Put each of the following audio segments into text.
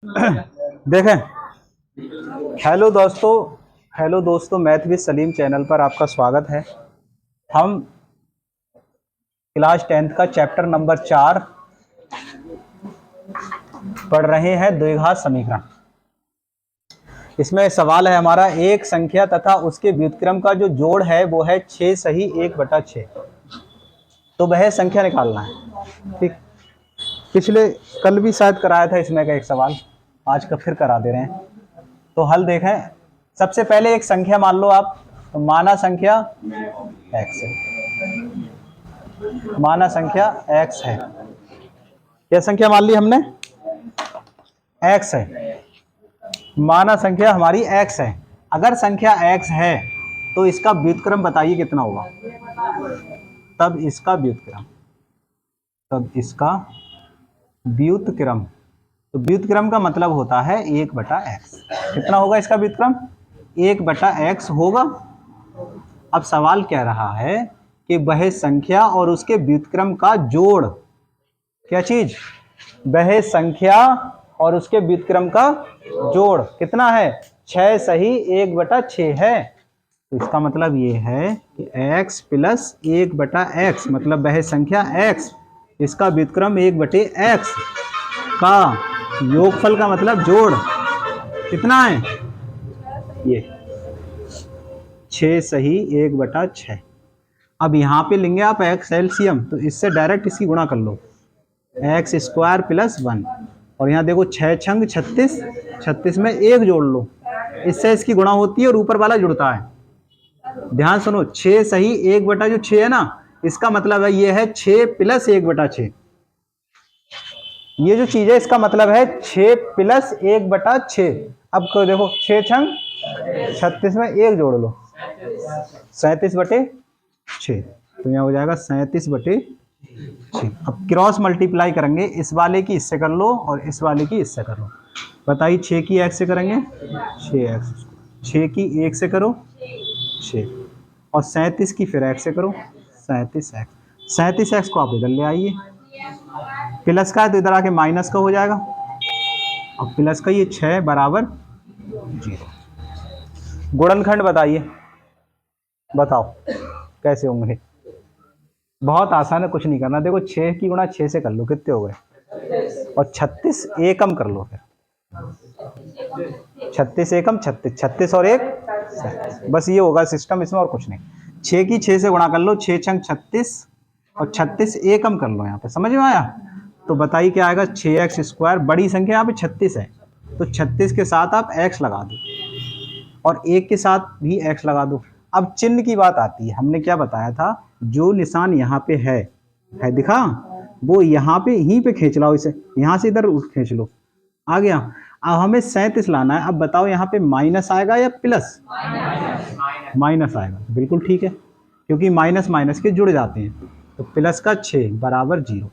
देखें। हेलो दोस्तों, math with Salim channel पर आपका स्वागत है। हम क्लास 10th का चैप्टर नंबर 4 पढ़ रहे हैं, द्विघात समीकरण। इसमें सवाल है हमारा, एक संख्या तथा उसके व्युत्क्रम का जो जोड़ है वो है 6 सही 1/6। तो वह संख्या निकालना है। ठीक, पिछले कल भी शायद कराया था इसमें का एक सवाल, आज का फिर करा दे रहे हैं। तो हल देखें। सबसे पहले एक संख्या मान लो आप, तो माना संख्या x है। माना संख्या x है। क्या संख्या मान ली हमने? x है। माना संख्या हमारी x है। अगर संख्या x है तो इसका व्युत्क्रम बताइए कितना होगा। तब इसका व्युत्क्रम तो व्युत्क्रम का मतलब होता है 1/x। कितना होगा इसका व्युत्क्रम? 1/x होगा। अब सवाल कह रहा है कि वह संख्या और उसके व्युत्क्रम का जोड़, क्या चीज? वह संख्या और उसके व्युत्क्रम का जोड़ कितना है? 6 सही 1/6 है। तो इसका मतलब ये है कि x प्लस 1/x मतलब वह संख्या x, इसका व्युत्क्रम 1/x का योगफल का मतलब जोड़ कितना है? ये 6 सही 1/6। अब यहाँ पे लेंगे आप x एलसीएम, तो इससे डायरेक्ट इसकी गुणा कर लो, x² प्लस 1। और यहाँ देखो 6 छंग 36, 36 में 1 जोड़ लो, इससे इसकी गुणा होती है और ऊपर वाला जुड़ता है। ध्यान सुनो, 6 सही 1/6 है ना, इसका मतलब है ये है 6 प्लस 1/6। ये जो चीज है इसका मतलब है 6 प्लस 1/6। अब देखो 6 छंग 36 में 1 जोड़ लो, 37/6। तो यहाँ हो जाएगा 37/6। अब क्रॉस मल्टीप्लाई करेंगे, इस वाले की इससे कर लो और इस वाले की इससे कर लो। बताइए 6 की x से करेंगे 6x, 6 की 1 से करो 6, और 37 की फिर x से करो 37x। 37x को आप इधर ले आइए, प्लस का है तो इधर आके माइनस का हो जाएगा, और प्लस का ये 6 बराबर 0। गुणनखंड बताइए, बताओ कैसे होंगे। बहुत आसान है, कुछ नहीं करना। देखो 6 की गुणा 6 से कर लो, कितने हो गए? और 36 एकम कर लो, फिर 36 एकम 36, 36 और 1 37। बस ये होगा सिस्टम इसमें, और कुछ नहीं। 6 की 6 से गुणा कर लो, 6 छंग 36, और 36 एकम कर लो। यहाँ पे समझ में आया? तो बताइए क्या आएगा? 6x²। बड़ी संख्या यहाँ पे 36 है, तो 36 के साथ आप x लगा दो और 1 के साथ भी x लगा दो। अब चिन्ह की बात आती है। हमने क्या बताया था? जो निशान यहाँ पे है दिखा, वो यहाँ पे यहीं पे खींच लाओ, इसे यहाँ से इधर खींच लो, आ गया। अब हमें 37 लाना है। अब बताओ यहाँ पे माइनस आएगा या प्लस? माइनस आएगा, बिल्कुल ठीक है, क्योंकि माइनस माइनस के जुड़ जाते हैं। तो प्लस का 6 बराबर 0।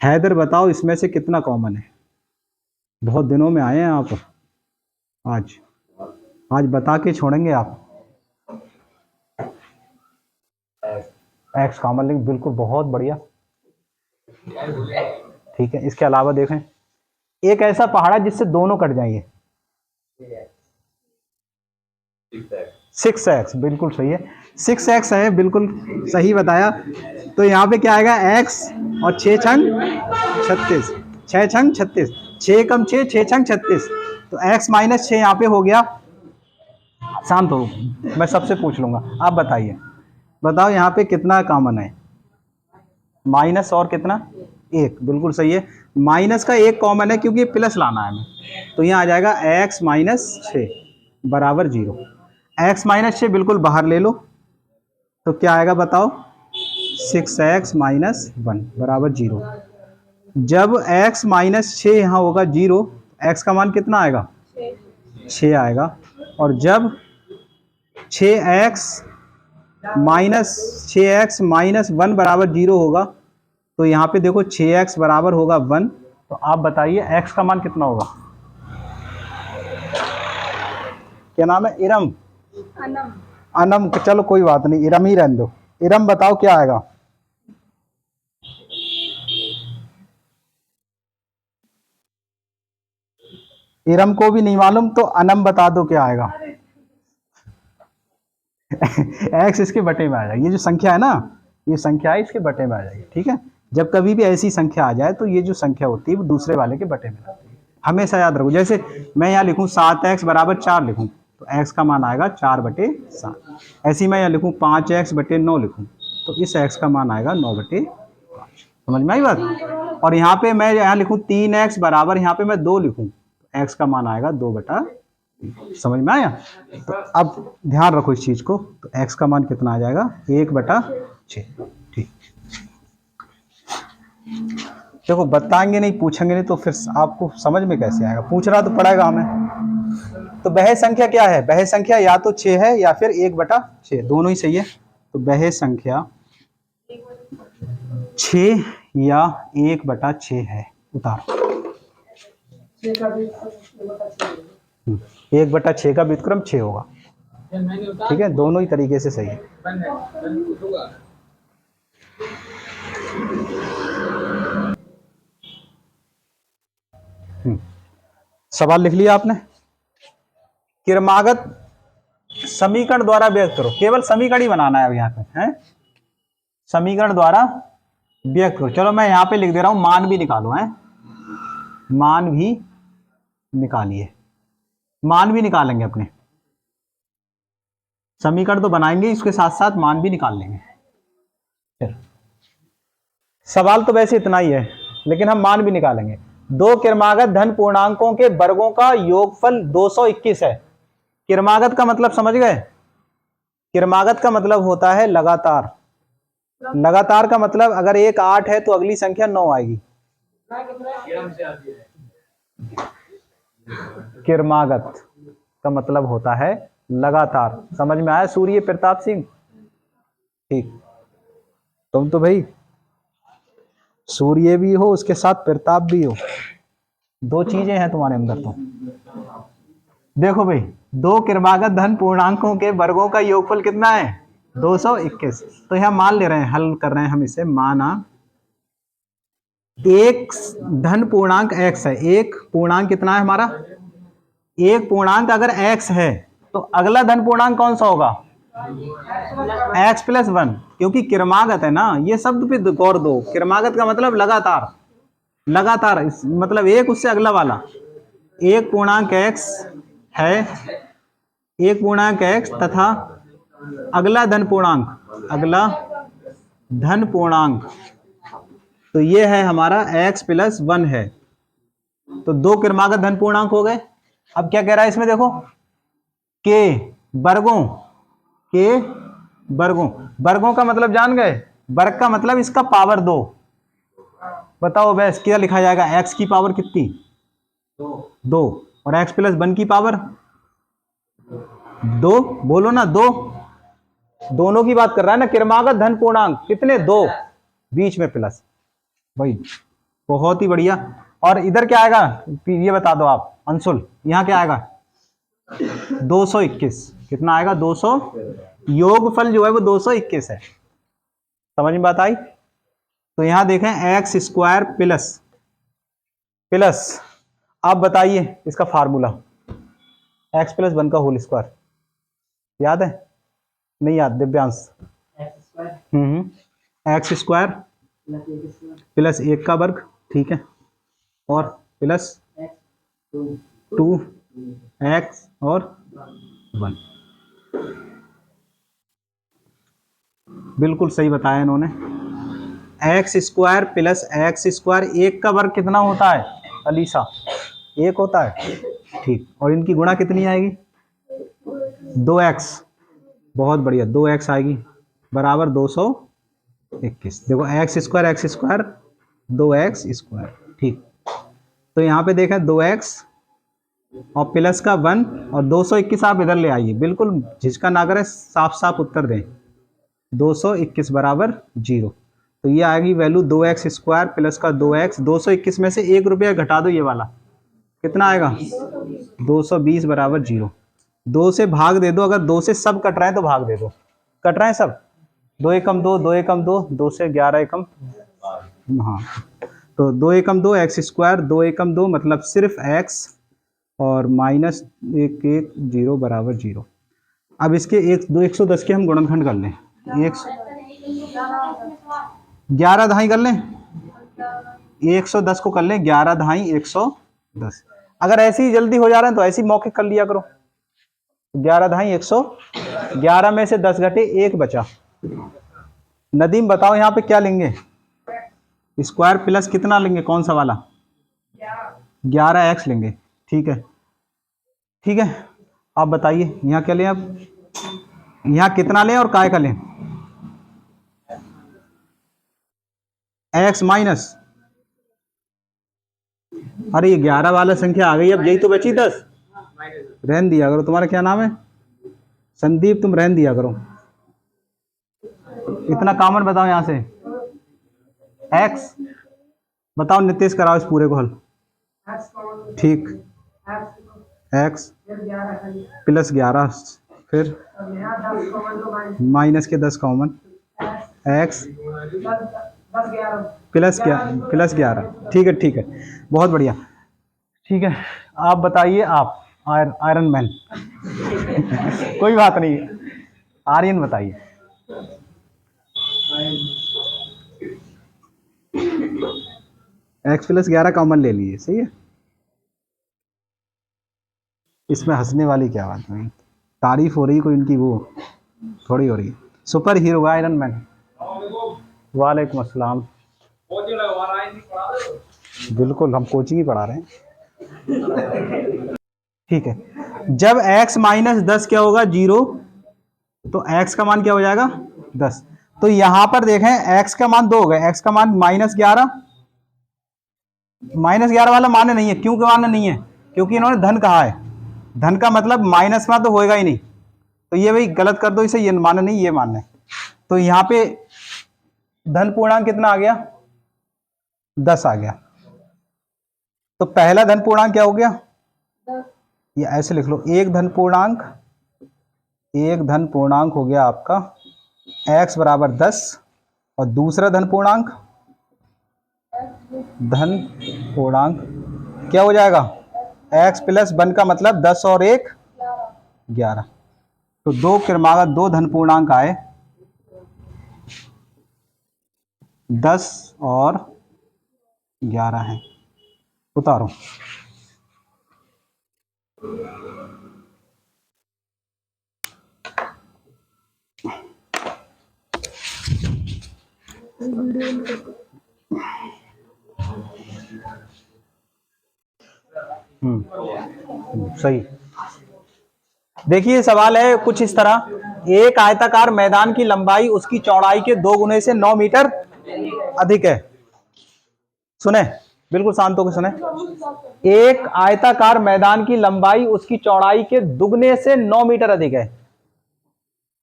हैदर बताओ इसमें से कितना कॉमन है? बहुत दिनों में आए हैं आप, आज बता के छोड़ेंगे आप। एक्स कॉमन लिंक, बिल्कुल, बहुत बढ़िया, ठीक है। इसके अलावा देखें, एक ऐसा पहाड़ है जिससे दोनों कट जाएंगे, 6x, बिल्कुल सही है, 6x है, बिल्कुल सही बताया। तो यहाँ पे क्या आएगा? x और 6 छंग 36, 6 छंग 36, 6 कम 6, 6 छंग 36, तो x माइनस 6 यहाँ पे हो गया। शांत हो, मैं सबसे पूछ लूंगा। आप बताइए, बताओ यहाँ पे कितना कॉमन है? माइनस और कितना? 1, बिल्कुल सही है। माइनस का 1 कॉमन है क्योंकि प्लस लाना है हमें, तो यहाँ आ जाएगा x माइनस 6 बराबर 0। x माइनस 6 बिल्कुल बाहर ले लो, तो क्या आएगा बताओ? 6x माइनस 1 बराबर 0। जब x माइनस 6 यहाँ होगा 0, x का मान कितना आएगा? 6 आएगा। और जब 6x माइनस 1 बराबर 0 होगा, तो यहाँ पे देखो 6x बराबर होगा 1। तो आप बताइए x का मान कितना होगा? क्या नाम है? इरम, अनम। चलो कोई बात नहीं, इरम ही रहने दो। इरम बताओ क्या आएगा? इरम को भी नहीं मालूम तो अनम बता दो क्या आएगा। एक्स इसके बटे में आ जाएगी, ये जो संख्या है ना, ये संख्या है इसके बटे में आ जाएगी। ठीक है, जब कभी भी ऐसी संख्या आ जाए तो ये जो संख्या होती है वो दूसरे वाले के बटे में आती है, हमेशा याद रखो। जैसे मैं यहाँ लिखूँ 7x बराबर 4 लिखूँ तो x का मान आएगा 4/7। ऐसे ही मैं यहाँ लिखूँ 5x बटे 9 लिखूँ तो इस x का मान आएगा 9/5। समझ में आई बात। और यहाँ पे मैं यहाँ लिखूँ 3x बराबर, यहाँ पे मैं 2 लिखूँ तो x का मान आएगा 2/3। समझ में आया। तो अब ध्यान रखो इस चीज को, तो x का मान कितना आ जाएगा 1/6। ठीक, देखो बताएंगे नहीं पूछेंगे नहीं तो फिर आपको समझ में कैसे आएगा, पूछना तो पड़ेगा हमें। तो बहे संख्या क्या है, बहे संख्या या तो 6 है या फिर 1/6, दोनों ही सही है। तो बहे संख्या 6 या 1/6 है, उतारो। 1/6 का व्युत्क्रम 6 होगा। ठीक है, दोनों ही तरीके से सही है। सवाल लिख लिया आपने। क्रमागत समीकरण द्वारा व्यक्त करो, केवल समीकरण ही बनाना है अब यहाँ पे है, समीकरण द्वारा व्यक्त करो। चलो मैं यहाँ पे लिख दे रहा हूं, मान भी निकालो है, मान भी निकालिए, मान भी निकालेंगे अपने, समीकरण तो बनाएंगे इसके साथ साथ मान भी निकाल लेंगे। फिर सवाल तो वैसे इतना ही है लेकिन हम मान भी निकालेंगे। दो क्रमागत धन पूर्णांकों के वर्गों का योगफल 221 है। क्रमागत का मतलब समझ गए, क्रमागत का मतलब होता है लगातार। लगातार का मतलब अगर एक 8 है तो अगली संख्या 9 आएगी। क्रमागत का मतलब होता है लगातार। समझ में आया सूर्य प्रताप सिंह? ठीक, तुम तो भाई सूर्य भी हो उसके साथ प्रताप भी हो, दो चीजें हैं तुम्हारे अंदर। तो देखो भाई, दो क्रमागत धन पूर्णांकों के वर्गों का योगफल कितना है 221। तो यहां मान ले रहे हैं, हल कर रहे हैं हम इसे। माना एक धन पूर्णांक x है, एक पूर्णांक कितना है हमारा, एक पूर्णांक अगर x है तो अगला धन पूर्णांक कौन सा होगा x+1, क्योंकि क्रमागत है ना। ये शब्द पे गौर दो, क्रमागत का मतलब लगातार, लगातार मतलब एक उससे अगला वाला। एक पूर्णांक x है, एक पूर्णांक x तथा अगला धन पूर्णांक, अगला धन पूर्णांक, तो ये है हमारा x+1 है। तो दो क्रमागत धन पूर्णांक हो गए। अब क्या कह रहा है इसमें देखो, के वर्गों, के वर्गों, वर्गों का मतलब जान गए, वर्ग का मतलब इसका पावर 2। बताओ बस क्या लिखा जाएगा, x की पावर कितनी 2 और x+1 की पावर 2, बोलो ना 2, दोनों की बात कर रहा है ना। क्रमागत धन पूर्णांक कितने 2, बीच में प्लस, भाई बहुत ही बढ़िया। और इधर क्या आएगा ये बता दो आप अंशुल, यहां क्या आएगा 221, कितना आएगा 200, योगफल जो है वो 221 है। समझ में बात आई। तो यहां देखें x² प्लस प्लस, आप बताइए इसका फार्मूला, x+1 का होल स्क्वायर याद है, नहीं याद दिव्यांश? x² प्लस 1 का वर्ग, ठीक है, और प्लस 2x और 1, बिल्कुल सही बताया इन्होंने। x² प्लस x², 1 का वर्ग कितना होता है अलीशा, 1 होता है, ठीक, और इनकी गुणा कितनी आएगी 2x, बहुत बढ़िया, 2x आएगी बराबर 221। देखो x², 2x², ठीक। तो यहाँ पे देखा 2x और प्लस का 1 और 221 आप इधर ले आइए, बिल्कुल झिझका ना करें, साफ साफ उत्तर दें। 221 बराबर 0, तो ये आएगी वैल्यू 2x² प्लस का 2x। 221 में से 1 रुपया घटा दो, ये वाला कितना आएगा 220 बराबर 0। 2 से भाग दे दो, अगर 2 से सब कट रहे हैं तो भाग दे दो, कट रहे हैं सब, 2 एकम 2, 2 एकम 2, 2 से 11 एकम, हाँ, तो 2 एकम 2 x², 2 एकम 2 मतलब सिर्फ x और माइनस 1 1 0 बराबर 0। अब इसके 110 के हम गुणनखंड कर लें। 11 दहाई कर लें, 110 को कर लें 11 दहाई 110। अगर ऐसे ही जल्दी हो जा रहा है तो ऐसे ही मौखिक कर लिया करो। 11 दहाई 111 में से 10 घटे 1 बचा। नदीम बताओ यहाँ पे क्या लेंगे? स्क्वायर प्लस कितना लेंगे, कौन सा वाला? 11x लेंगे। ठीक है, ठीक है। आप बताइए यहाँ क्या लें? अब यहाँ कितना लें और काय का लें? x माइनस, अरे ये 11 वाला संख्या आ गई, अब यही तो बची 10। रहन दिया करो, तुम्हारा क्या नाम है? संदीप, तुम रहन दिया करो। इतना कॉमन बताओ यहाँ से। x बताओ, नितेश कराओ इस पूरे को हल। ठीक, x प्लस 11, फिर माइनस के 10 कॉमन, x प्लस 11। ठीक है, ठीक है, बहुत बढ़िया। ठीक है, आप बताइए। आप आयरन मैन कोई बात नहीं, आर्यन बताइए। x प्लस 11 कॉमन ले लीजिए, सही है। इसमें हंसने वाली क्या बात नहीं, तारीफ हो रही कोई इनकी, वो थोड़ी हो रही है। Super hero iron man. वालेकुम अस्सलाम। बिल्कुल, हम कोचिंग ही पढ़ा रहे हैं। ठीक है, जब x माइनस 10 क्या होगा? 0, तो x का मान क्या हो जाएगा? 10। तो यहां पर देखें x का मान 2 हो गए, x का मान -11। -11 वाला मान्य नहीं है। क्यों मान्य नहीं है? क्योंकि इन्होंने धन कहा है। धन का मतलब माइनस में तो होएगा ही नहीं, तो ये भाई गलत कर दो इसे, ये मान्य नहीं, ये मान्य है। तो यहाँ पे धन पूर्णांक कितना आ गया? 10 आ गया। तो पहला धन पूर्णांक क्या हो गया? ये ऐसे लिख लो, एक धन पूर्णांक हो गया आपका x बराबर 10, और दूसरा धन पूर्णांक क्या हो जाएगा? x प्लस 1 का मतलब 10 और 1 11। तो दो क्रमागत दो धन पूर्णांक आए, 10 और 11 है। उतारो। सही। देखिए सवाल है कुछ इस तरह, एक आयताकार मैदान की लंबाई उसकी चौड़ाई के 2 गुने से 9 मीटर अधिक है। सुने, बिल्कुल शांत होकर सुने। एक आयताकार मैदान की लंबाई उसकी चौड़ाई के दुगने से 9 मीटर अधिक है।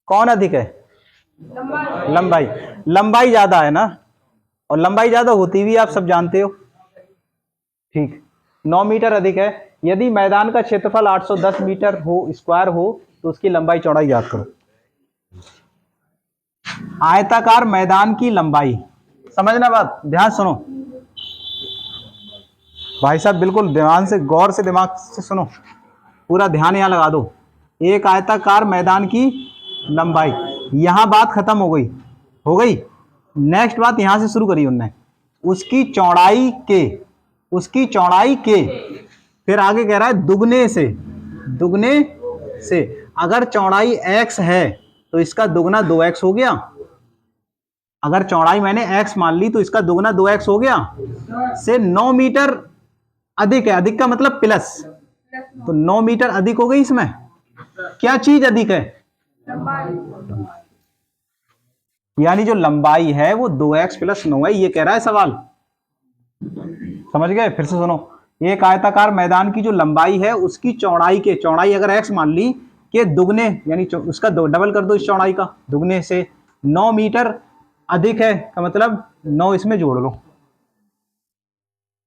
कौन अधिक है? लंबाई। लंबाई ज्यादा है ना, और लंबाई ज्यादा होती भी आप सब जानते हो। ठीक, 9 मीटर अधिक है। यदि मैदान का क्षेत्रफल 810 मीटर स्क्वायर हो तो उसकी लंबाई चौड़ाई याद करो। आयताकार मैदान की लंबाई, समझना बात, ध्यान सुनो भाई साहब, बिल्कुल ध्यान से, गौर से, दिमाग से सुनो, पूरा ध्यान यहां लगा दो। एक आयताकार मैदान की लंबाई, यहां बात खत्म हो गई, नेक्स्ट बात यहां से शुरू करी उनने, उसकी चौड़ाई के, फिर आगे कह रहा है दुगने से। अगर चौड़ाई x है तो इसका दुगना 2x हो गया। अगर चौड़ाई मैंने x मान ली तो इसका दुगना 2x हो गया, से 9 मीटर अधिक है। अधिक का मतलब प्लस, तो 9 मीटर अधिक हो गई। इसमें क्या चीज अधिक है? यानी जो लंबाई है वो 2x प्लस 9 है, ये कह रहा है सवाल। समझ गए? फिर से सुनो, एक आयताकार मैदान की जो लंबाई है उसकी चौड़ाई अगर x मान ली के दुगने, यानी उसका डबल कर दो इस चौड़ाई का, दुगने से 9 मीटर अधिक है का मतलब 9 इसमें जोड़ लो।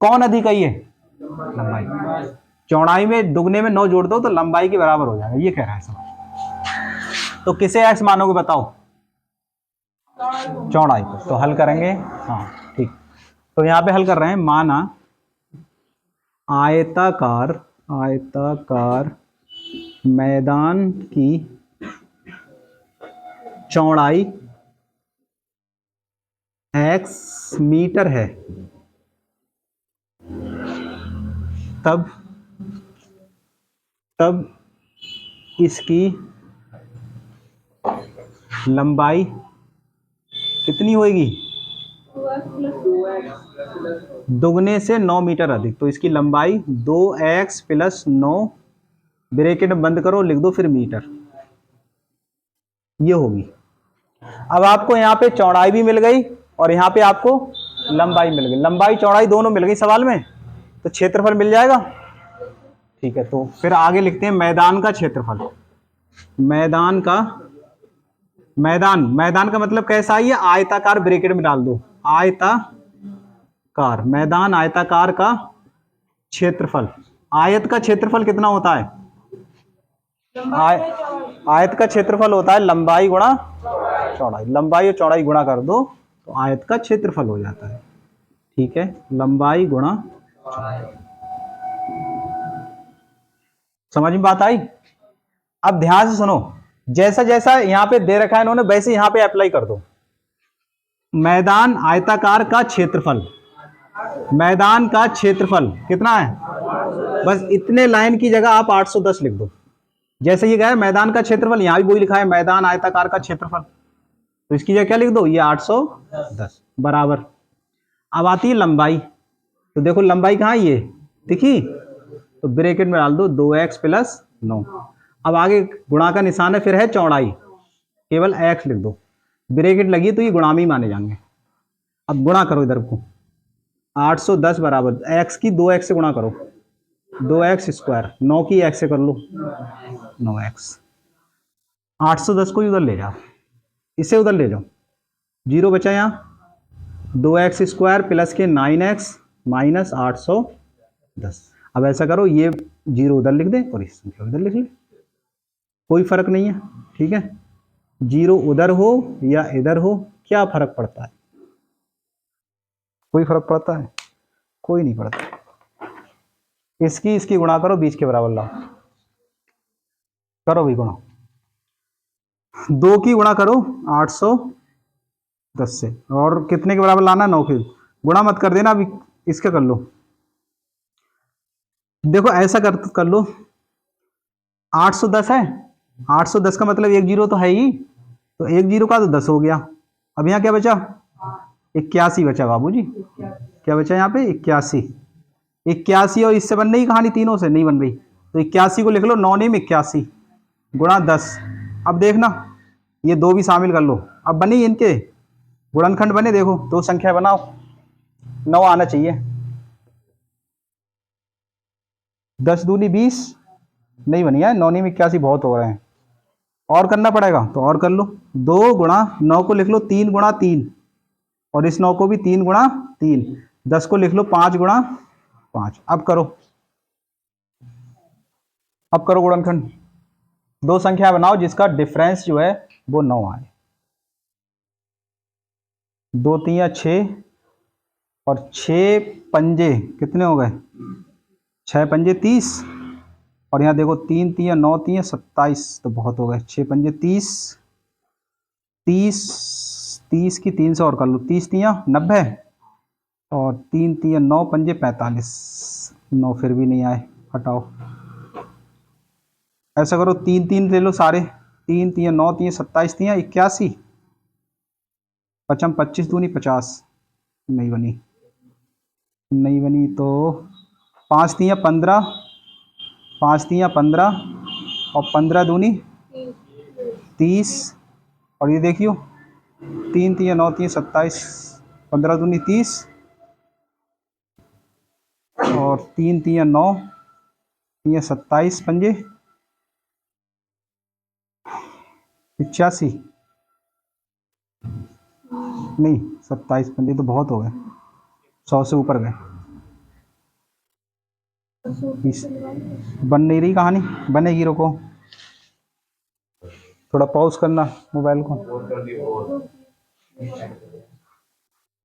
कौन अधिक है? ये लंबाई। चौड़ाई में दुगने में 9 जोड़ दो तो लंबाई के बराबर हो जाएगा, ये कह रहा है सवाल। तो किसे x मानोगे बताओ? चौड़ाई को। तो हल करेंगे, हाँ ठीक। तो यहां पे हल कर रहे हैं, माना आयताकार आयताकार मैदान की चौड़ाई x मीटर है, तब इसकी लंबाई कितनी होगी? दुगने से 9 मीटर अधिक। तो इसकी लंबाई 2x प्लस 9, ब्रैकेट में बंद करो, लिख दो फिर मीटर, ये होगी। अब आपको यहाँ पे चौड़ाई भी मिल गई और यहाँ पे आपको लंबाई मिल गई, लंबाई चौड़ाई दोनों मिल गई सवाल में, तो क्षेत्रफल मिल जाएगा। ठीक है, तो फिर आगे लिखते हैं मैदान का क्षेत्रफल। मैदान का मतलब कैसा है? ये आयताकार, ब्रैकेट में डाल दो, आयताकार मैदान, आयताकार का क्षेत्रफल। आयत का क्षेत्रफल कितना होता है? आयत का क्षेत्रफल होता है लंबाई गुणा चौड़ाई। लंबाई और चौड़ाई गुणा कर दो तो आयत का क्षेत्रफल हो जाता है। ठीक है, लंबाई गुणा चौड़ाई। समझ में बात आई? अब ध्यान से सुनो, जैसा जैसा यहां पे दे रखा है इन्होंने, वैसे यहां पे अप्लाई कर दो। मैदान आयताकार का क्षेत्रफल, मैदान का क्षेत्रफल कितना है? बस इतने लाइन की जगह आप 810 लिख दो। जैसे ये गया मैदान का क्षेत्रफल, यहां भी वही लिखा है मैदान आयताकार का क्षेत्रफल, तो इसकी जगह क्या लिख दो? ये 810 बराबर। अब आती है लंबाई, तो देखो लंबाई कहाँ है, ये दिखी, तो ब्रैकेट में डाल दो 2x प्लस 9। अब आगे गुणा का निशान है, फिर है चौड़ाई, केवल x लिख दो, ब्रैकेट लगी तो ये गुणा में ही माने जाएंगे। अब गुणा करो इधर को, 810 बराबर x की 2x से गुणा करो, 2x स्क्वायर, 9 की x से कर लो 9x। 810 को उधर ले जाओ, इसे उधर ले जाओ, जीरो बचा यहाँ, 2x स्क्वायर प्लस के 9x माइनस 810। अब ऐसा करो, ये जीरो उधर लिख दे और इस संख्या उधर लिख ले, कोई फर्क नहीं है। ठीक है, जीरो उधर हो या इधर हो क्या फर्क पड़ता है? कोई फर्क पड़ता है? कोई नहीं पड़ता। इसकी गुणा करो, 20 के बराबर लाओ, करो भी गुणा, 2 की गुणा करो 810 से, और कितने के बराबर लाना? 9 के। गुणा मत कर देना, अभी इसके कर लो। देखो ऐसा कर लो, 810 है, 810 का मतलब एक जीरो तो है ही, तो एक जीरो का तो 10 हो गया। अब यहाँ क्या बचा? 81 बचा बाबूजी। क्या बचा यहाँ पे? 81। 81 और इससे बन रही कहानी, तीनों से नहीं बन रही, तो 81 को लिख लो, 9 नेम 81 गुणा 10। अब देखना ये दो भी शामिल कर लो, अब बनी इनके गुणनखंड बने, देखो दो संख्या बनाओ, 9 आना चाहिए। 10 दूनी 20 नहीं बनी है, 9 नेम 81 बहुत हो रहे हैं, और करना पड़ेगा तो और कर लो। 2 गुणा 9 को लिख लो 3 गुणा 3, और इस 9 को भी 3 गुणा 3, 10 को लिख लो 5 गुणा 5। अब करो गुणनखंड, दो संख्या बनाओ जिसका डिफरेंस जो है वो 9 आए। 2 3 6 और 6 पंजे कितने हो गए? 6 पंजे 30, और यहाँ देखो 3 3 9 3 27, तो बहुत हो गए। 6 पंजे 30, 30 की 3 से और कर लो, 30 3 90, और 3 3 9 पंजे 45, 9 फिर भी नहीं आए, हटाओ। ऐसा करो 3 3 ले लो सारे, 3 3 9 3 27 3 81, 25 दूनी 50, नहीं बनी तो 5 3 15, 5 3 15, और 15 दूनी 30, और ये देखियो 3 3 9 3 27, 15 दूनी 30, और 3 3 9 3 27 पंजे 85, नहीं 27 पंजे तो बहुत हो गए, 100 से ऊपर गए। बन नहीं रही कहानी, बनेगी, रुको थोड़ा पॉज करना मोबाइल को।